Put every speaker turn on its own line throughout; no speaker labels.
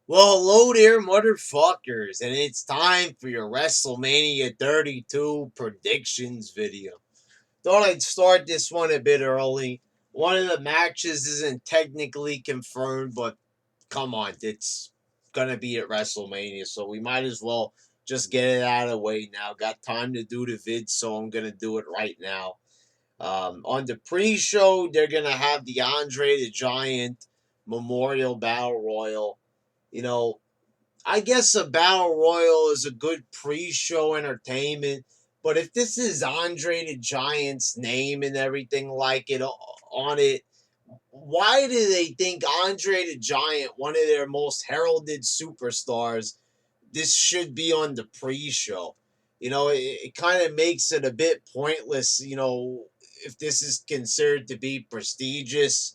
Well, hello there, motherfuckers, and it's time for your WrestleMania 32 predictions video. Thought I'd start this one a bit early. One of the matches isn't technically confirmed, but come on, it's gonna be at WrestleMania, so we might as well just get it out of the way now. Got time to do the vid, so I'm gonna do it right now. On the pre-show, they're gonna have the Andre the Giant Memorial Battle Royal. You know, I guess a battle royal is a good pre-show entertainment, but if this is Andre the Giant's name and everything like it on it, why do they think Andre the Giant, one of their most heralded superstars, this should be on the pre-show? It kind of makes it a bit pointless. If this is considered to be prestigious,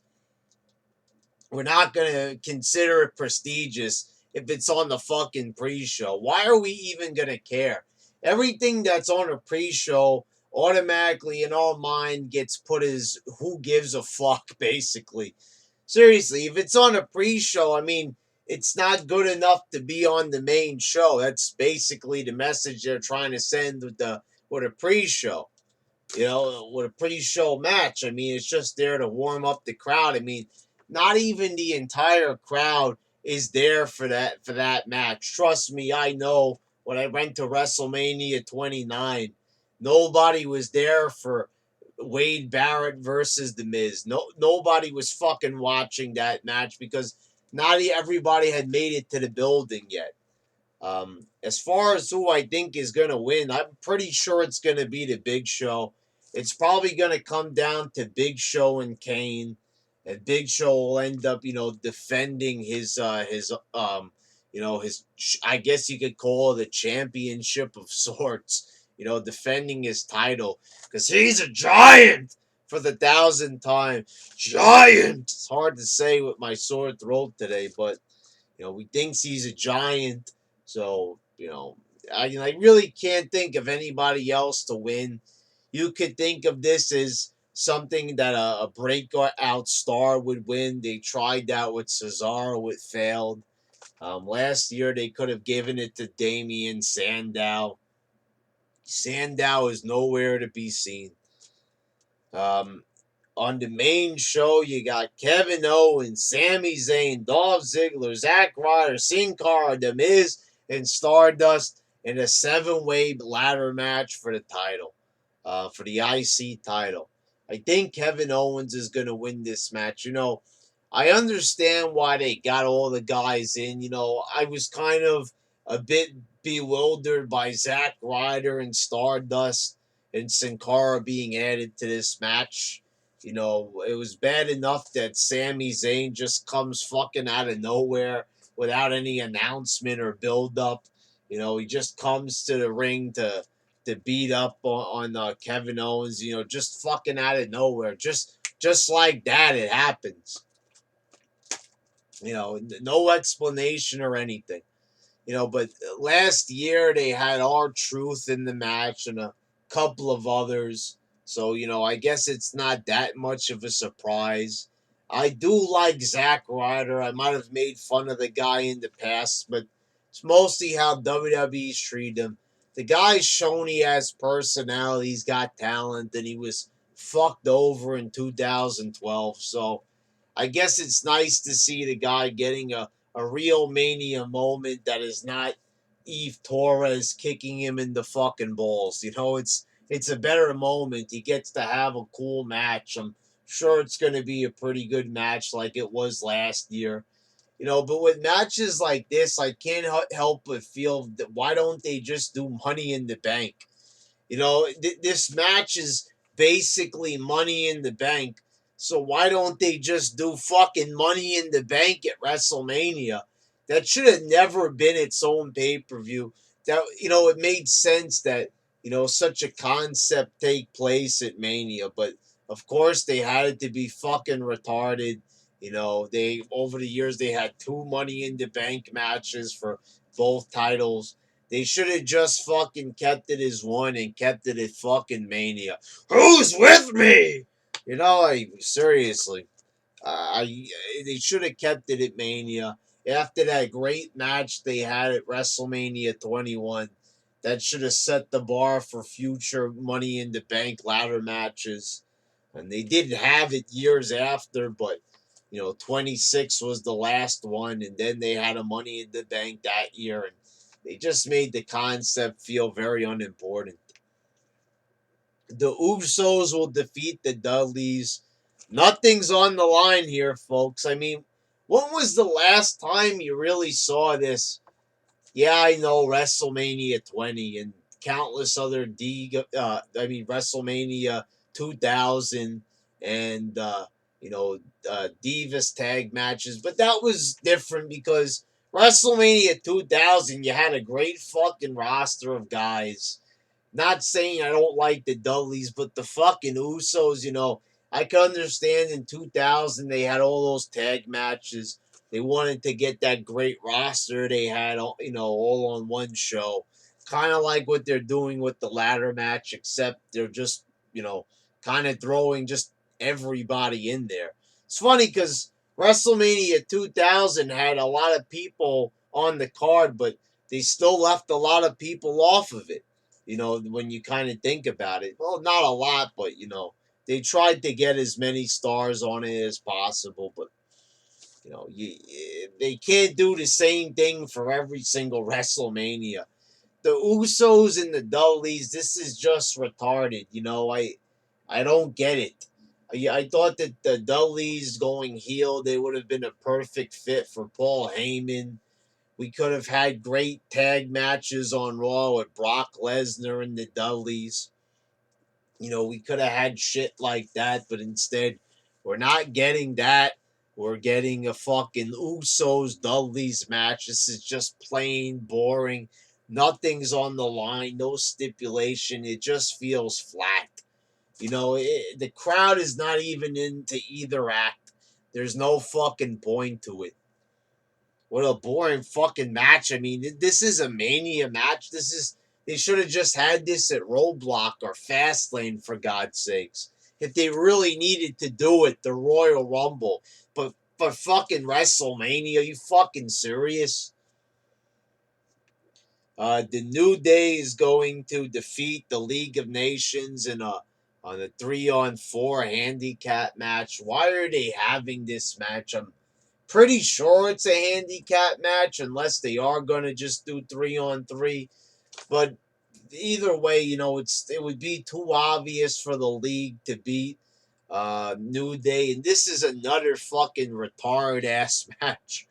we're not going to consider it prestigious if it's on the fucking pre-show. Why are we even going to care? Everything that's on a pre-show automatically in our mind gets put as who gives a fuck, basically. Seriously, if it's on a pre-show, I mean, it's not good enough to be on the main show. That's basically the message they're trying to send with a pre-show. With a pre-show match. I mean, it's just there to warm up the crowd. I mean, not even the entire crowd is there for that match. Trust me, I know when I went to WrestleMania 29, nobody was there for Wade Barrett versus The Miz. Nobody was fucking watching that match because not everybody had made it to the building yet. As far as who I think is going to win, I'm pretty sure it's going to be the Big Show. It's probably going to come down to Big Show and Kane, and Big Show will end up, defending his I guess you could call it a championship of sorts. Defending his title because he's a giant for the thousandth time. Giant. It's hard to say with my sore throat today, but he thinks he's a giant. So, I really can't think of anybody else to win. You could think of this as something that a breakout star would win. They tried that with Cesaro, it failed. Last year, they could have given it to Damian Sandow. Sandow is nowhere to be seen. Um, on the main show, you got Kevin Owens, Sami Zayn, Dolph Ziggler, Zack Ryder, Sin Cara, The Miz, and Stardust in a seven-way ladder match for the title, for the IC title. I think Kevin Owens is going to win this match. I understand why they got all the guys in. I was kind of a bit bewildered by Zack Ryder and Stardust and Sin Cara being added to this match. It was bad enough that Sami Zayn just comes fucking out of nowhere without any announcement or build up. He just comes to the ring to beat up on Kevin Owens. Just fucking out of nowhere, just like that, it happens. No explanation or anything. But last year they had R-Truth in the match and a couple of others. So, I guess it's not that much of a surprise. I do like Zack Ryder. I might have made fun of the guy in the past, but it's mostly how WWE's treat him. The guy's shown he has personality, he's got talent, and he was fucked over in 2012. So I guess it's nice to see the guy getting a real mania moment that is not Eve Torres kicking him in the fucking balls. It's a better moment. He gets to have a cool match. I'm sure it's going to be a pretty good match like it was last year. But with matches like this, I can't help but feel that why don't they just do Money in the Bank? This match is basically Money in the Bank. So why don't they just do fucking Money in the Bank at WrestleMania? That should have never been its own pay-per-view. It made sense that, such a concept take place at Mania, but of course they had it to be fucking retarded. They over the years they had two Money in the Bank matches for both titles. They should have just fucking kept it as one and kept it at fucking Mania. Who's with me? Seriously, I they should have kept it at Mania. after that great match they had at WrestleMania 21. That should have set the bar for future Money in the Bank ladder matches. And they did have it years after, but 26 was the last one, and then they had a Money in the Bank that year, and they just made the concept feel very unimportant. The Usos will defeat the Dudleys. Nothing's on the line here, folks. I mean, when was the last time you really saw this? Yeah, I know WrestleMania 20 and countless other WrestleMania 2000 and Divas tag matches, but that was different because WrestleMania 2000 you had a great fucking roster of guys. Not saying I don't like the Dudleys, but the fucking Usos, I can understand in 2000 they had all those tag matches. They wanted to get that great roster they had, all on one show. Kind of like what they're doing with the ladder match, except they're just, kind of throwing just everybody in there. It's funny because WrestleMania 2000 had a lot of people on the card, but they still left a lot of people off of it. When you kind of think about it. Well, not a lot, but they tried to get as many stars on it as possible, but they can't do the same thing for every single WrestleMania. The Usos and the Dudleys, this is just retarded. I don't get it. I thought that the Dudleys going heel, they would have been a perfect fit for Paul Heyman. We could have had great tag matches on Raw with Brock Lesnar and the Dudleys. We could have had shit like that, but instead, we're not getting that. We're getting a fucking Usos Dudleys match. This is just plain boring. Nothing's on the line, no stipulation. It just feels flat. The crowd is not even into either act. There's no fucking point to it. What a boring fucking match. I mean, this is a Mania match. They should have just had this at Roadblock or Fastlane, for God's sakes. If they really needed to do it, the Royal Rumble. But for fucking WrestleMania, are you fucking serious? The New Day is going to defeat the League of Nations on a 3-on-4 handicap match. Why are they having this match? I'm pretty sure it's a handicap match unless they are going to just do 3-on-3. But either way, it would be too obvious for the league to beat New Day. And this is another fucking retard ass match.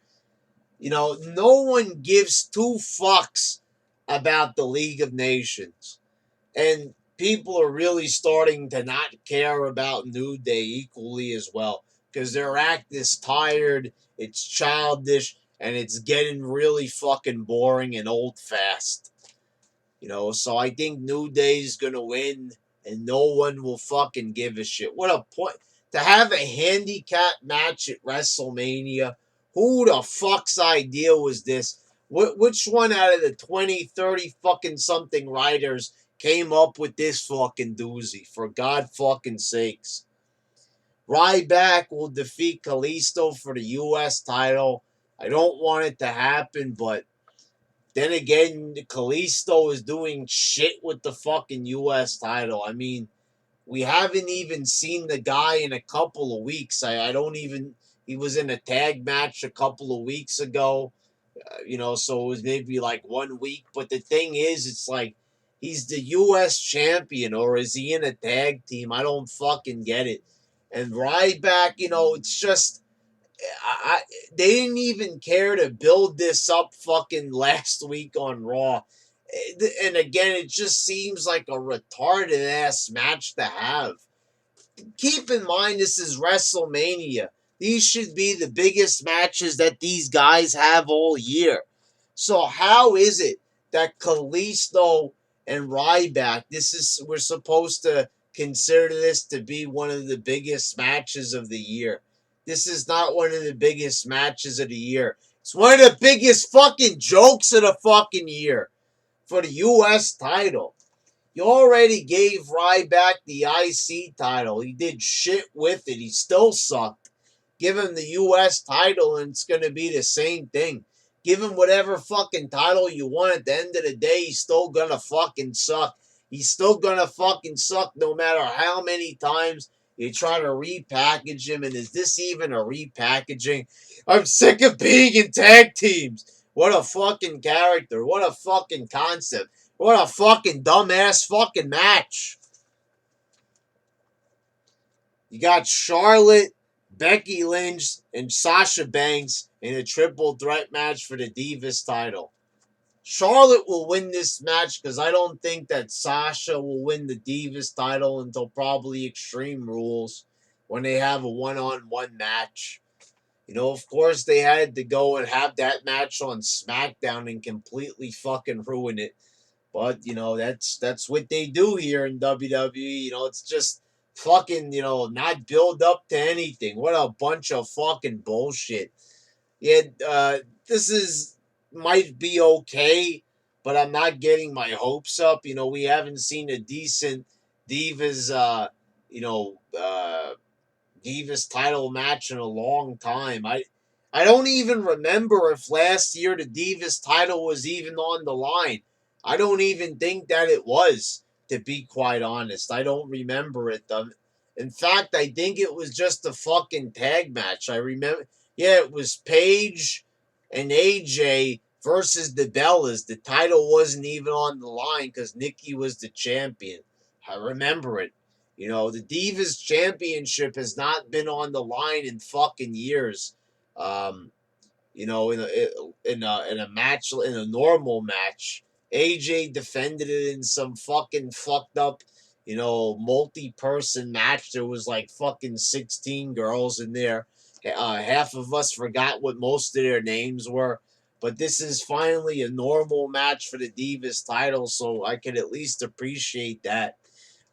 No one gives two fucks about the League of Nations. And people are really starting to not care about New Day equally as well because their act is tired, it's childish, and it's getting really fucking boring and old fast. So I think New Day's gonna win, and no one will fucking give a shit. What a point to have a handicap match at WrestleMania. Who the fuck's idea was this? Which one out of the 20, 30 fucking something writers came up with this fucking doozy? For God fucking sakes. Ryback will defeat Kalisto for the U.S. title. I don't want it to happen, but then again, Kalisto is doing shit with the fucking U.S. title. I mean, we haven't even seen the guy in a couple of weeks. I don't even. He was in a tag match a couple of weeks ago, so it was maybe like 1 week. But the thing is, it's like he's the U.S. champion, or is he in a tag team? I don't fucking get it. And Ryback, it's just they didn't even care to build this up fucking last week on Raw. And again, it just seems like a retarded ass match to have. Keep in mind, this is WrestleMania. These should be the biggest matches that these guys have all year. So how is it that Kalisto and Ryback, we're supposed to consider this to be one of the biggest matches of the year? This is not one of the biggest matches of the year. It's one of the biggest fucking jokes of the fucking year for the U.S. title. You already gave Ryback the IC title. He did shit with it. He still sucked. Give him the U.S. title, and it's going to be the same thing. Give him whatever fucking title you want. At the end of the day, he's still going to fucking suck. He's still going to fucking suck no matter how many times you try to repackage him. And is this even a repackaging? I'm sick of being in tag teams. What a fucking character. What a fucking concept. What a fucking dumbass fucking match. You got Charlotte, Becky Lynch, and Sasha Banks in a triple threat match for the Divas title. Charlotte will win this match because I don't think that Sasha will win the Divas title until probably Extreme Rules when they have a one-on-one match. You know, of course, they had to go and have that match on SmackDown and completely fucking ruin it. But, you know, that's what they do here in WWE. You know, it's just fucking, you know, not build up to anything. What a bunch of fucking bullshit. Yeah, this might be okay, but I'm not getting my hopes up. You know, we haven't seen a decent Divas, you know, Divas title match in a long time. I don't even remember if last year the Divas title was even on the line. I don't even think that it was, to be quite honest. I don't remember it. In fact, I think it was just a fucking tag match. I remember, yeah, it was Paige and AJ versus the Bellas. The title wasn't even on the line because Nikki was the champion. I remember it. You know, the Divas Championship has not been on the line in fucking years. Um, you know, in a match, in a normal match, AJ defended it in some fucking fucked up, you know, multi-person match. There was like fucking 16 girls in there. Half of us forgot what most of their names were. But this is finally a normal match for the Divas title, so I can at least appreciate that.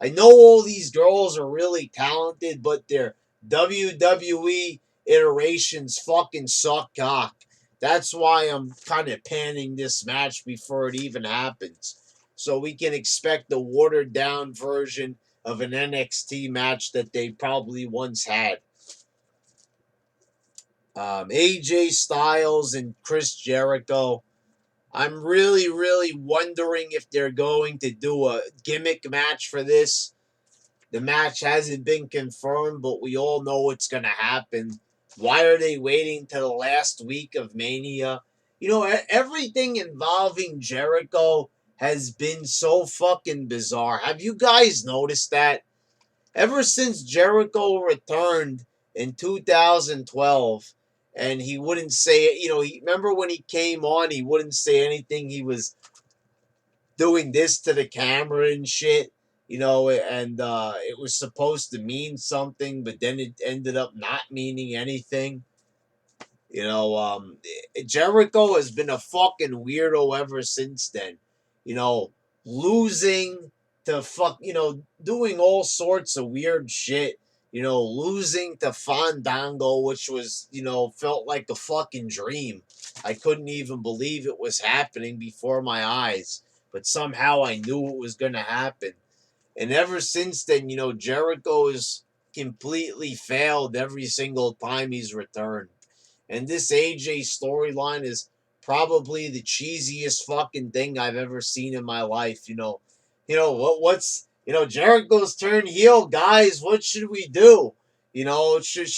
I know all these girls are really talented, but their WWE iterations fucking suck cock. That's why I'm kind of panning this match before it even happens. So we can expect the watered down version of an NXT match that they probably once had. AJ Styles and Chris Jericho. I'm really, really wondering if they're going to do a gimmick match for this. The match hasn't been confirmed, but we all know it's going to happen. Why are they waiting till the last week of Mania? You know, everything involving Jericho has been so fucking bizarre. Have you guys noticed that? Ever since Jericho returned in 2012, and he wouldn't say, you know, remember when he came on, he wouldn't say anything. He was doing this to the camera and shit, you know, and it was supposed to mean something, but then it ended up not meaning anything. You know, Jericho has been a fucking weirdo ever since then. You know, losing to you know, doing all sorts of weird shit. You know, losing to Fandango, which was, you know, felt like a fucking dream. I couldn't even believe it was happening before my eyes, but somehow I knew it was going to happen. And ever since then, you know, Jericho has completely failed every single time he's returned. And this AJ storyline is probably the cheesiest fucking thing I've ever seen in my life. You know what's Jericho's turned heel, guys. What should we do? You know, should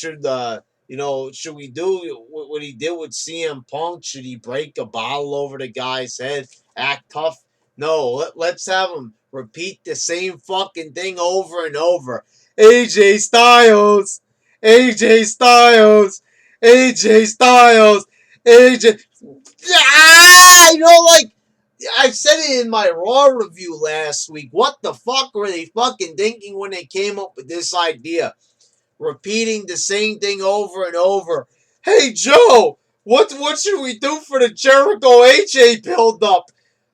we do what he did with CM Punk? Should he break a bottle over the guy's head? Act tough? No, let's have him repeat the same fucking thing over and over. AJ Styles, AJ Styles. AJ Styles, AJ. You know, like I said it in my Raw review last week. What the fuck were they fucking thinking when they came up with this idea? Repeating the same thing over and over. Hey Joe, what should we do for the Jericho AJ build up?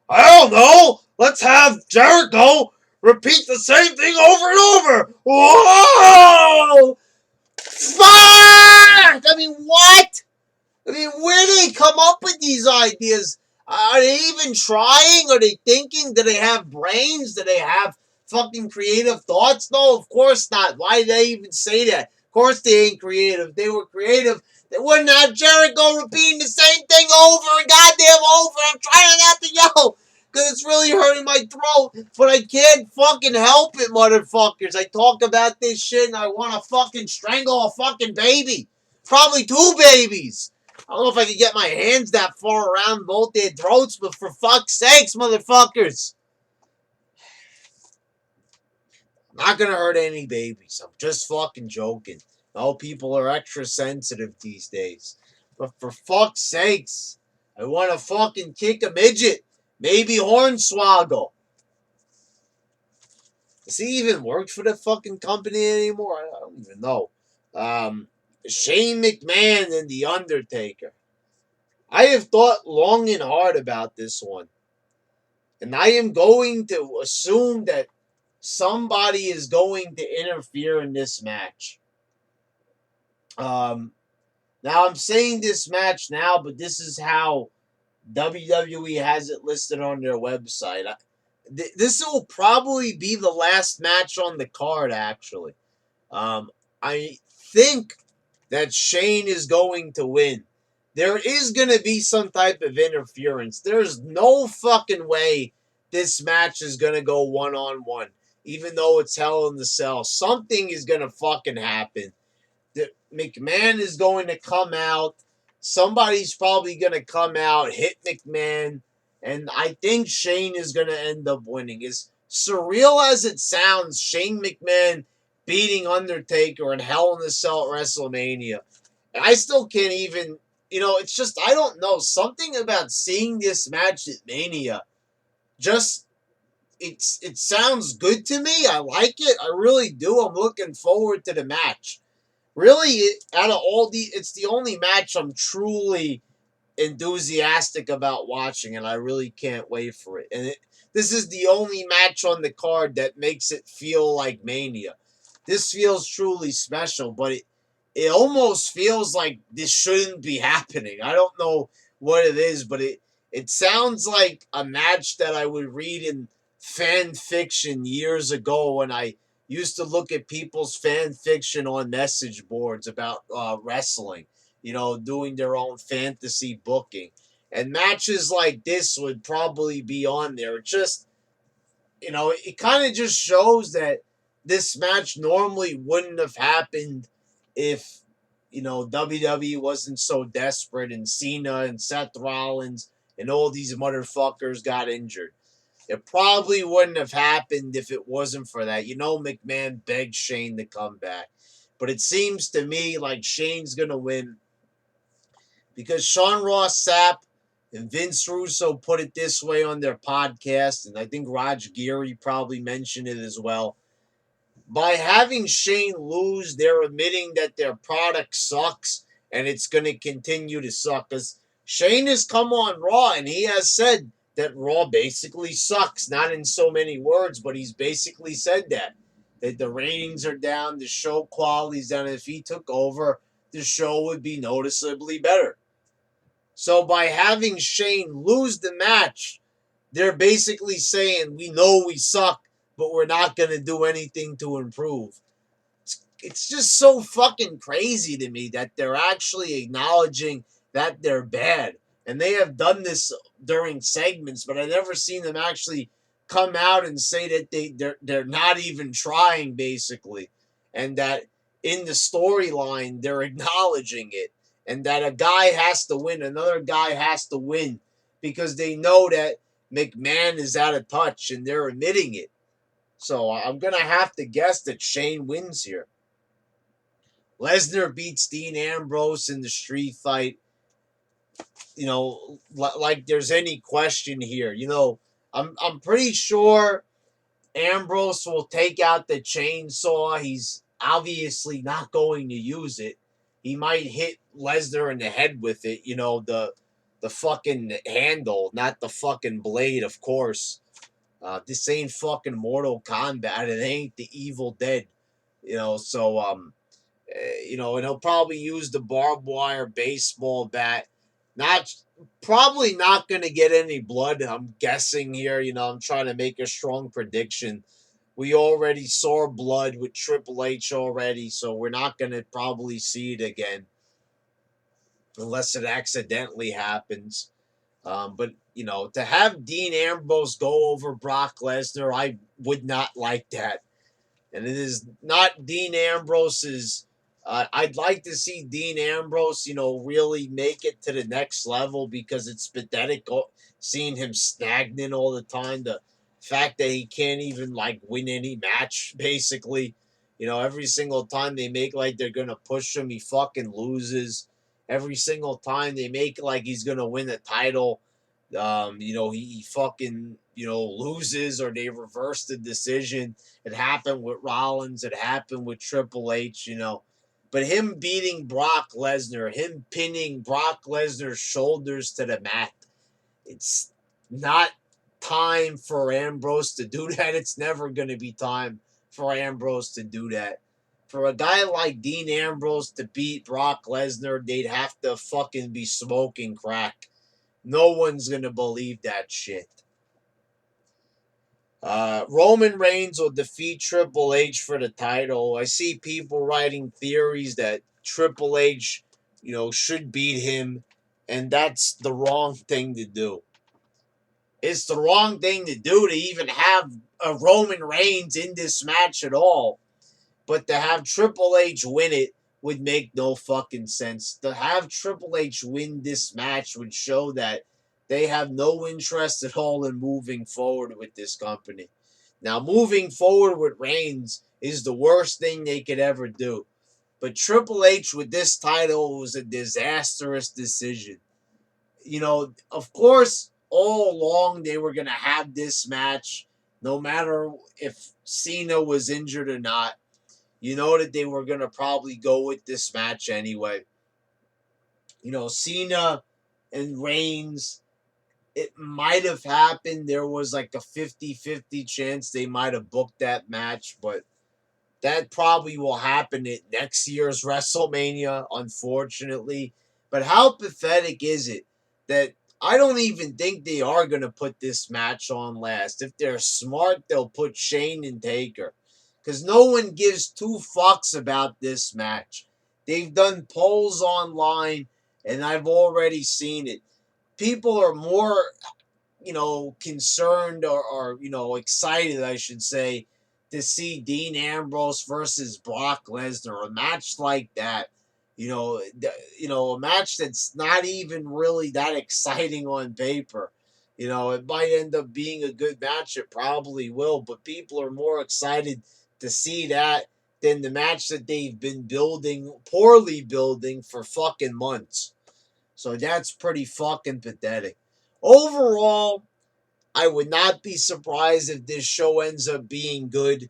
I don't know. Let's have Jericho repeat the same thing over and over. Whoa! Fuck! I mean, what? I mean, where do they come up with these ideas? Are they even trying? Are they thinking? Do they have brains? Do they have fucking creative thoughts? No, of course not. Why did they even say that? Of course they ain't creative. If they were creative, they wouldn't have Jericho repeating the same thing over and goddamn over. I'm trying not to yell because it's really hurting my throat, but I can't fucking help it, motherfuckers. I talk about this shit and I want to fucking strangle a fucking baby. Probably two babies. I don't know if I can get my hands that far around both their throats, but for fuck's sakes, motherfuckers. Not gonna hurt any babies. I'm just fucking joking. No, people are extra sensitive these days. But for fuck's sakes, I want to fucking kick a midget. Maybe Hornswoggle. Does he even work for the fucking company anymore? I don't even know. Shane McMahon and The Undertaker. I have thought long and hard about this one. And I am going to assume that somebody is going to interfere in this match. Now I'm saying this match now, but this is how WWE has it listed on their website. This will probably be the last match on the card, actually. I think that Shane is going to win. There is going to be some type of interference. There's no fucking way this match is going to go one-on-one, even though it's Hell in the Cell. Something is going to fucking happen. McMahon is going to come out. Somebody's probably going to come out, hit McMahon, and I think Shane is going to end up winning. As surreal as it sounds, Shane McMahon beating Undertaker in Hell in the Cell at WrestleMania. And I still can't even, it's just, I don't know. Something about seeing this match at Mania, just, it sounds good to me. I like it. I really do. I'm looking forward to the match. Really, out of all it's the only match I'm truly enthusiastic about watching, and I really can't wait for it. And this is the only match on the card that makes it feel like Mania. This feels truly special, but it almost feels like this shouldn't be happening. I don't know what it is, but it sounds like a match that I would read in fan fiction years ago when I used to look at people's fan fiction on message boards about wrestling, doing their own fantasy booking. And matches like this would probably be on there. It just, it kind of just shows that this match normally wouldn't have happened if, WWE wasn't so desperate and Cena and Seth Rollins and all these motherfuckers got injured. It probably wouldn't have happened if it wasn't for that. McMahon begged Shane to come back. But it seems to me like Shane's going to win because Sean Ross Sapp and Vince Russo put it this way on their podcast, and I think Raj Geary probably mentioned it as well. By having Shane lose, they're admitting that their product sucks and it's going to continue to suck. Because Shane has come on Raw and he has said that Raw basically sucks. Not in so many words, but he's basically said that the ratings are down, the show quality's down. If he took over, the show would be noticeably better. So by having Shane lose the match, they're basically saying, we know we suck, but we're not going to do anything to improve. It's just so fucking crazy to me that they're actually acknowledging that they're bad. And they have done this during segments, but I've never seen them actually come out and say that they're not even trying, basically. And that in the storyline, they're acknowledging it. And that a guy has to win, another guy has to win. Because they know that McMahon is out of touch and they're admitting it. So I'm going to have to guess that Shane wins here. Lesnar beats Dean Ambrose in the street fight. Like there's any question here. I'm pretty sure Ambrose will take out the chainsaw. He's obviously not going to use it. He might hit Lesnar in the head with it, the fucking handle, not the fucking blade, of course. This ain't fucking Mortal Kombat. It ain't the Evil Dead. And he'll probably use the barbed wire baseball bat. Probably not going to get any blood, I'm guessing here. I'm trying to make a strong prediction. We already saw blood with Triple H already, so we're not going to probably see it again unless it accidentally happens. But, to have Dean Ambrose go over Brock Lesnar, I would not like that. And it is not Dean Ambrose's. I'd like to see Dean Ambrose, really make it to the next level because it's pathetic seeing him stagnant all the time. The fact that he can't even win any match, basically. Every single time they make like they're gonna push him, he fucking loses. Every single time they make like he's gonna win the title, he fucking loses or they reverse the decision. It happened with Rollins. It happened with Triple H, But him beating Brock Lesnar, him pinning Brock Lesnar's shoulders to the mat, it's not time for Ambrose to do that. It's never going to be time for Ambrose to do that. For a guy like Dean Ambrose to beat Brock Lesnar, they'd have to fucking be smoking crack. No one's going to believe that shit. Roman Reigns will defeat Triple H for the title. I see people writing theories that Triple H, should beat him, and that's the wrong thing to do. It's the wrong thing to do to even have a Roman Reigns in this match at all. But to have Triple H win it would make no fucking sense. To have Triple H win this match would show that they have no interest at all in moving forward with this company. Now, moving forward with Reigns is the worst thing they could ever do. But Triple H with this title was a disastrous decision. Of course, all along they were going to have this match, no matter if Cena was injured or not. That they were going to probably go with this match anyway. Cena and Reigns, it might have happened. There was like a 50-50 chance they might have booked that match, but that probably will happen at next year's WrestleMania, unfortunately. But how pathetic is it that I don't even think they are going to put this match on last. If they're smart, they'll put Shane and Taker. Because no one gives two fucks about this match. They've done polls online, and I've already seen it. People are more, concerned or excited, I should say, to see Dean Ambrose versus Brock Lesnar. A match like that, a match that's not even really that exciting on paper. It might end up being a good match. It probably will, but people are more excited to see that than the match that they've been poorly building for fucking months. So that's pretty fucking pathetic. Overall, I would not be surprised if this show ends up being good.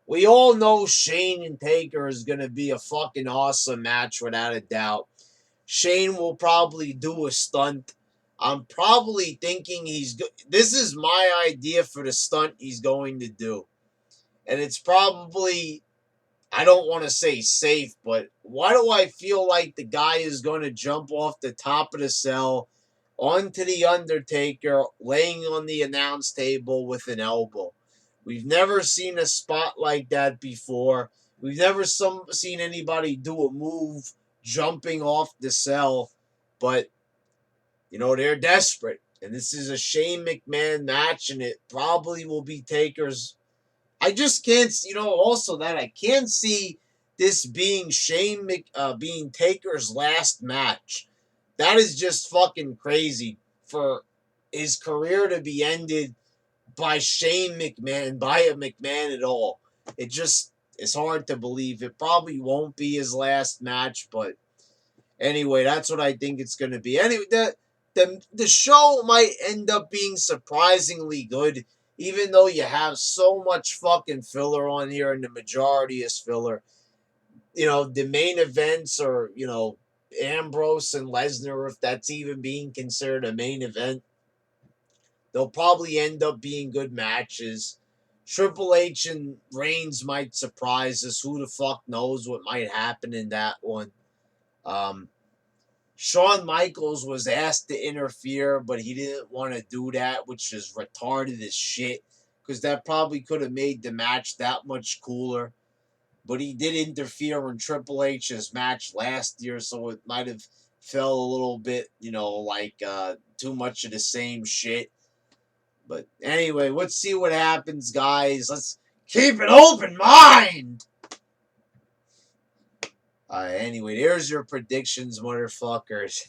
We all know Shane and Taker is going to be a fucking awesome match without a doubt. Shane will probably do a stunt. I'm probably thinking this is my idea for the stunt he's going to do. And it's probably, I don't want to say safe, but why do I feel like the guy is going to jump off the top of the cell onto the Undertaker, laying on the announce table with an elbow? We've never seen a spot like that before. We've never seen anybody do a move jumping off the cell, but they're desperate. And this is a Shane McMahon match, and it probably will be Taker's. I just can't, also that I can't see this being being Taker's last match. That is just fucking crazy for his career to be ended by Shane McMahon, by a McMahon at all. It just is hard to believe. It probably won't be his last match, but anyway, that's what I think it's going to be. Anyway, the show might end up being surprisingly good, even though you have so much fucking filler on here, and the majority is filler. The main events are, Ambrose and Lesnar, if that's even being considered a main event. They'll probably end up being good matches. Triple H and Reigns might surprise us. Who the fuck knows what might happen in that one? Shawn Michaels was asked to interfere, but he didn't want to do that, which is retarded as shit. because that probably could have made the match that much cooler. But he did interfere in Triple H's match last year, so it might have felt a little bit, like too much of the same shit. But anyway, let's see what happens, guys. Let's keep an open mind. Anyway, there's your predictions, motherfuckers.